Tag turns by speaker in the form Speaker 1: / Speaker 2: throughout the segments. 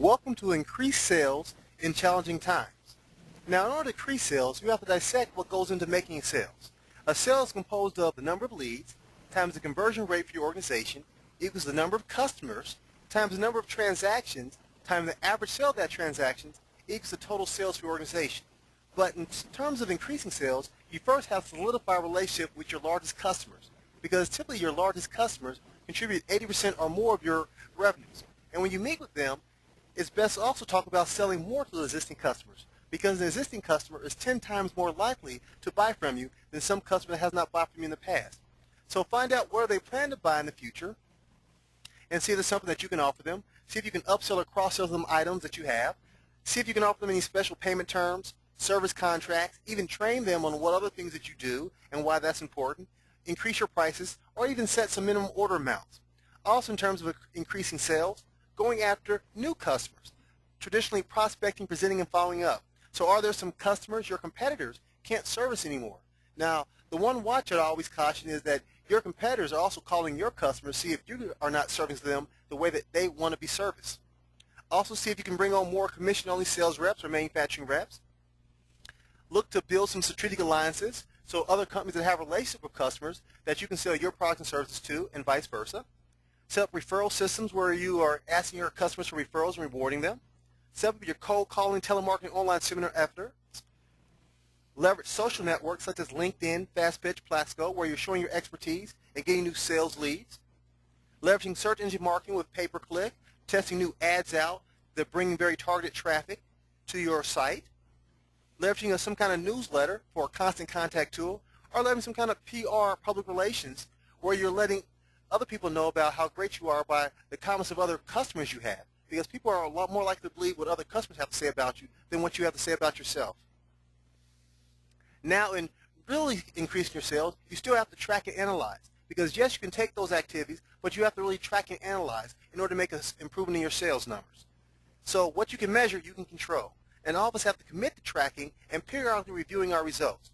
Speaker 1: Welcome to Increased Sales in Challenging Times. Now, in order to increase sales, you have to dissect what goes into making sales. A sale is composed of the number of leads times the conversion rate for your organization equals the number of customers times the number of transactions times the average sale of that transaction equals the total sales for your organization. But in terms of increasing sales, you first have to solidify a relationship with your largest customers, because typically your largest customers contribute 80% or more of your revenues. And when you meet with them, it's best to also talk about selling more to the existing customers, because an existing customer is 10 times more likely to buy from you than some customer that has not bought from you in the past. So find out where they plan to buy in the future and see if there's something that you can offer them. See if you can upsell or cross-sell them items that you have. See if you can offer them any special payment terms, service contracts, even train them on what other things that you do and why that's important. Increase your prices, or even set some minimum order amounts. Also, in terms of increasing sales, going after new customers, traditionally prospecting, presenting, and following up. So are there some customers your competitors can't service anymore? Now, the one watch I'd always caution is that your competitors are also calling your customers to see if you are not servicing them the way that they want to be serviced. Also, see if you can bring on more commission-only sales reps or manufacturing reps. Look to build some strategic alliances, so other companies that have relationships with customers that you can sell your products and services to, and vice versa. Set up referral systems where you are asking your customers for referrals and rewarding them. Set up your cold calling, telemarketing, online seminar efforts. Leverage social networks such as LinkedIn, FastPitch, Platsco, where you're showing your expertise and getting new sales leads. Leveraging search engine marketing with pay-per-click, testing new ads out that bring very targeted traffic to your site. Leveraging some kind of newsletter for a constant contact tool, or leveraging some kind of PR, public relations, where you're letting other people know about how great you are by the comments of other customers you have, because people are a lot more likely to believe what other customers have to say about you than what you have to say about yourself. Now, in really increasing your sales, you still have to track and analyze, because yes, you can take those activities, but you have to really track and analyze in order to make an improvement in your sales numbers. So what you can measure, you can control, and all of us have to commit to tracking and periodically reviewing our results.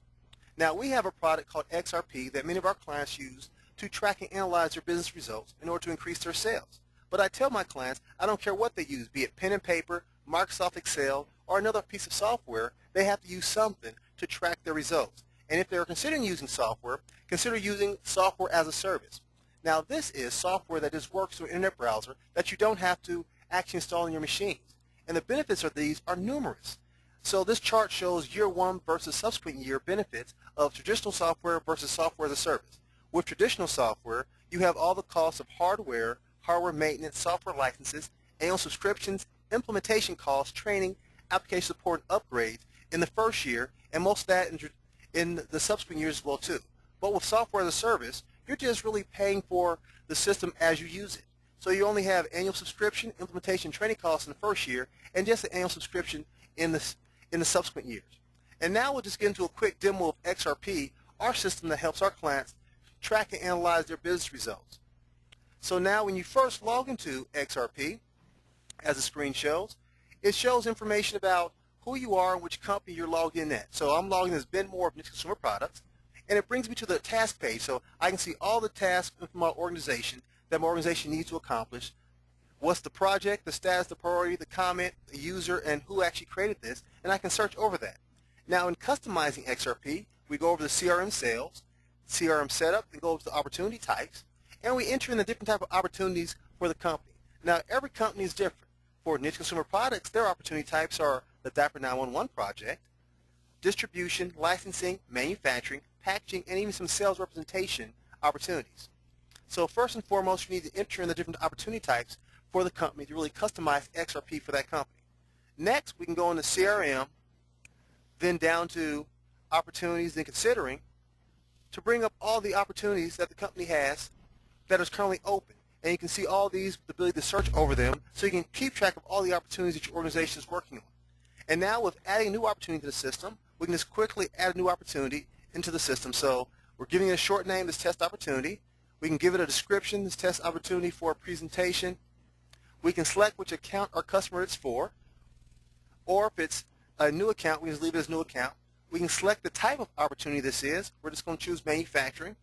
Speaker 1: Now, we have a product called xRP that many of our clients use to track and analyze their business results in order to increase their sales. But I tell my clients, I don't care what they use, be it pen and paper, Microsoft Excel, or another piece of software, they have to use something to track their results. And if they're considering using software, consider using software as a service. Now, this is software that just works through an internet browser that you don't have to actually install in your machines. And the benefits of these are numerous. So this chart shows year one versus subsequent year benefits of traditional software versus software as a service. With traditional software, you have all the costs of hardware maintenance, software licenses, annual subscriptions, implementation costs, training, application support, and upgrades in the first year, and most of that in the subsequent years as well too. But with software as a service, you're just really paying for the system as you use it. So you only have annual subscription, implementation, training costs in the first year, and just an annual subscription in the subsequent years. And now we'll just get into a quick demo of xRP, our system that helps our clients track and analyze their business results. So now when you first log into xRP, as the screen shows, it shows information about who you are and which company you're logged in at. So I'm logged in as Ben Moore of Niche Consumer Products, and it brings me to the task page, so I can see all the tasks from my organization that my organization needs to accomplish. What's the project, the status, the priority, the comment, the user, and who actually created this, and I can search over that. Now in customizing xRP, we go over the CRM sales, CRM setup, and go over to the opportunity types, and we enter in the different type of opportunities for the company. Now every company is different. For Niche Consumer Products, their opportunity types are the Diaper 911 project, distribution, licensing, manufacturing, packaging, and even some sales representation opportunities. So first and foremost, you need to enter in the different opportunity types for the company to really customize xRP for that company. Next, we can go into CRM, then down to opportunities and considering, to bring up all the opportunities that the company has that is currently open. And you can see all these with the ability to search over them, so you can keep track of all the opportunities that your organization is working on. And now with adding a new opportunity to the system, we can just quickly add a new opportunity into the system. So we're giving it a short name, this test opportunity. We can give it a description, this test opportunity for a presentation. We can select which account or customer it's for. Or if it's a new account, we just leave it as new account. We can select the type of opportunity this is. We're just going to choose manufacturing.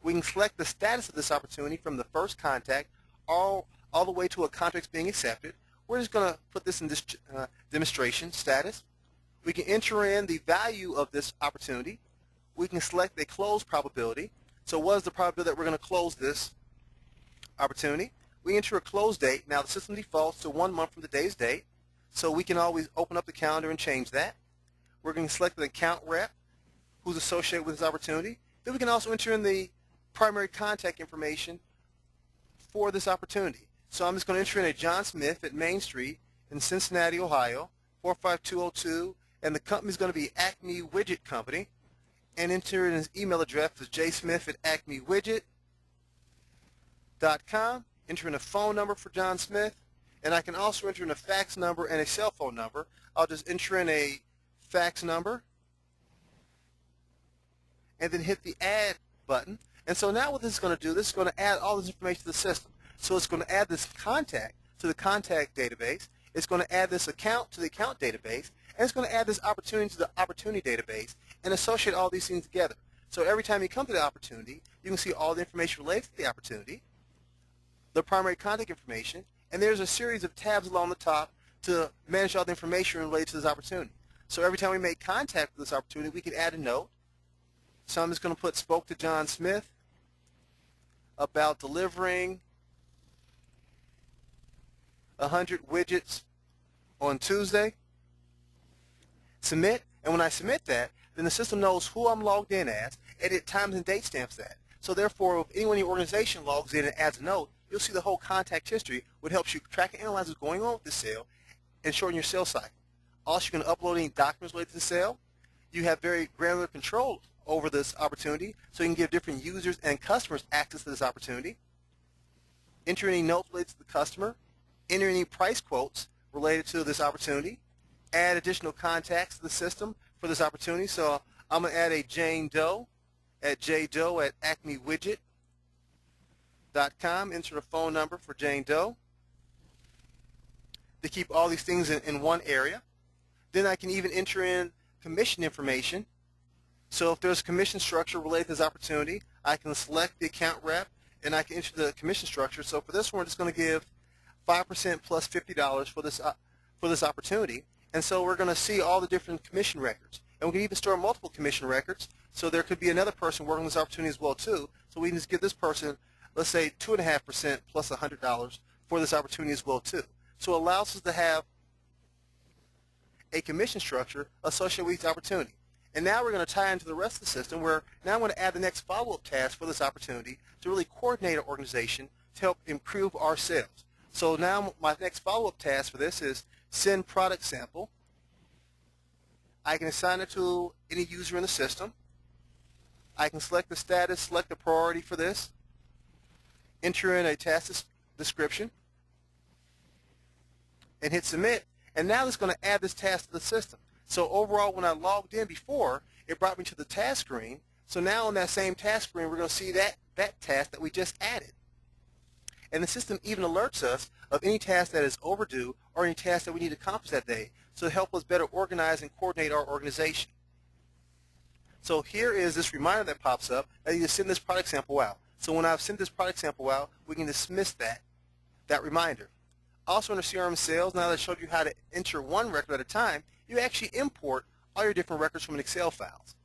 Speaker 1: We can select the status of this opportunity from the first contact all the way to a contract being accepted. we're just going to put this in this demonstration status. We can enter in the value of this opportunity. We can select a close probability. So what is the probability that we're going to close this opportunity? We enter a close date. Now the system defaults to 1 month from the day's date, so we can always open up the calendar and change that. We're going to select an account rep who's associated with this opportunity. Then we can also enter in the primary contact information for this opportunity. So I'm just going to enter in a John Smith at Main Street in Cincinnati, Ohio, 45202, and the company is going to be Acme Widget Company, and enter in his email address as jsmith@acmewidget.com. Enter in a phone number for John Smith, and I can also enter in a fax number and a cell phone number. I'll just enter in a fax number and then hit the add button. And so now what this is going to do, this is going to add all this information to the system. So it's going to add this contact to the contact database. It's going to add this account to the account database. And it's going to add this opportunity to the opportunity database and associate all these things together. So every time you come to the opportunity, you can see all the information related to the opportunity, the primary contact information, and there's a series of tabs along the top to manage all the information related to this opportunity. So every time we make contact with this opportunity, we can add a note. So I'm just going to put spoke to John Smith about delivering 100 widgets on Tuesday. Submit, and when I submit that, then the system knows who I'm logged in as, and it times and date stamps that. So therefore, if anyone in your organization logs in and adds a note, you'll see the whole contact history, which helps you track and analyze what's going on with the sale and shorten your sales cycle. Also, you can upload any documents related to the sale. You have very granular control over this opportunity, so you can give different users and customers access to this opportunity. Enter any notes related to the customer. Enter any price quotes related to this opportunity. Add additional contacts to the system for this opportunity. So I'm going to add a Jane Doe at jdoe@acmewidget.com. Enter the phone number for Jane Doe to keep all these things in one area. Then I can even enter in commission information. So if there's a commission structure related to this opportunity, I can select the account rep and I can enter the commission structure. So for this one, we're just going to give 5% plus $50 for this opportunity. And so we're going to see all the different commission records. And we can even store multiple commission records. So there could be another person working on this opportunity as well too. So we can just give this person, let's say 2.5% plus $100 for this opportunity as well too. So it allows us to have a commission structure associated with each opportunity. And now we're going to tie into the rest of the system where now I'm going to add the next follow-up task for this opportunity to really coordinate our organization to help improve our sales. So now my next follow-up task for this is send product sample. I can assign it to any user in the system. I can select the status, select the priority for this, enter in a task description, and hit submit. And now it's going to add this task to the system. So overall, when I logged in before, it brought me to the task screen. So now on that same task screen, we're going to see that task that we just added. And the system even alerts us of any task that is overdue or any task that we need to accomplish that day, so to help us better organize and coordinate our organization. So here is this reminder that pops up that you need to send this product sample out. So when I've sent this product sample out, we can dismiss that reminder. Also under CRM Sales, now that I showed you how to enter one record at a time, you actually import all your different records from an Excel files.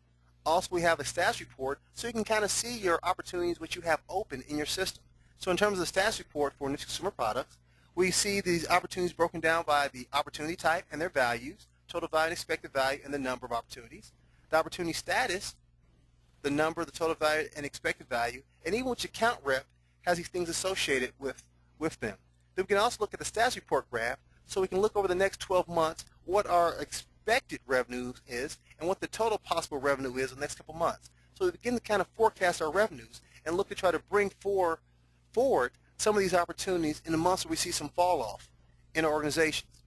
Speaker 1: Also, we have a status report, so you can kind of see your opportunities which you have open in your system. So in terms of the status report for niche consumer products, we see these opportunities broken down by the opportunity type and their values, total value and expected value, and the number of opportunities. The opportunity status, the number, the total value, and expected value, and even which account rep has these things associated with them. Then we can also look at the status report graph, so we can look over the next 12 months what our expected revenue is and what the total possible revenue is in the next couple months. So we begin to kind of forecast our revenues and look to try to bring forward some of these opportunities in the months where we see some fall off in our organizations.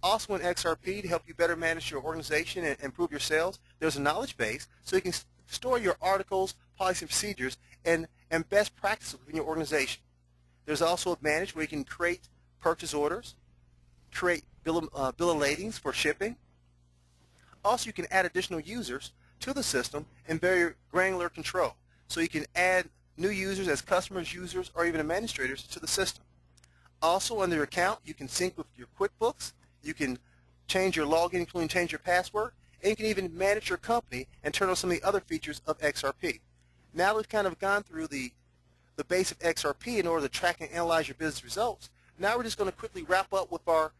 Speaker 1: Also in xRP, to help you better manage your organization and improve your sales, there's a knowledge base so you can store your articles, policies, and procedures, and best practices within your organization. There's also a manage where you can create purchase orders, create bill of ladings for shipping. Also, you can add additional users to the system in very granular control. So you can add new users as customers, users, or even administrators to the system. Also, under your account, you can sync with your QuickBooks. You can change your login, including change your password, and you can even manage your company and turn on some of the other features of xRP. Now we've kind of gone through the base of xRP in order to track and analyze your business results. Now we're just going to quickly wrap up with our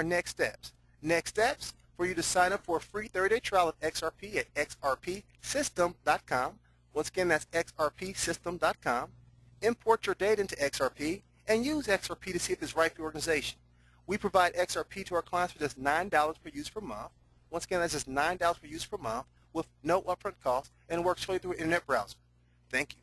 Speaker 1: next steps. Next steps, for you to sign up for a free 30-day trial of xRP at xrpsystem.com. Once again, that's xrpsystem.com. Import your data into xRP and use xRP to see if it's right for your organization. We provide xRP to our clients for just $9 per user per month. Once again, that's just $9 per user per month with no upfront cost, and it works fully through an internet browser. Thank you.